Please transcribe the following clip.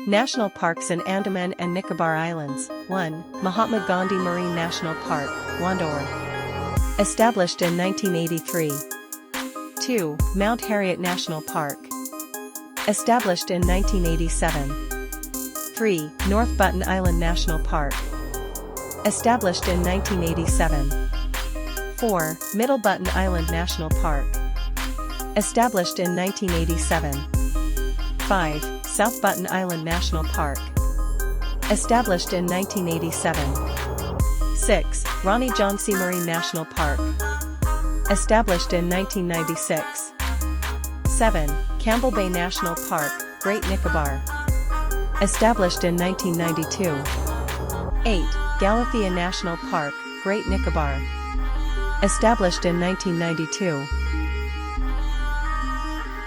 National parks in Andaman and Nicobar Islands. 1. Mahatma Gandhi Marine National Park, Wandoor. Established in 1983. 2. Mount Harriet National Park. Established in 1987. 3. North Button Island National Park. Established in 1987. 4. Middle Button Island National Park. Established in 1987. 5. South Button Island National Park. Established in 1987. 6. Rani Jhansi Marine National Park. Established in 1996. 7. Campbell Bay National Park, Great Nicobar. Established in 1992. 8. Galathea National Park, Great Nicobar. Established in 1992.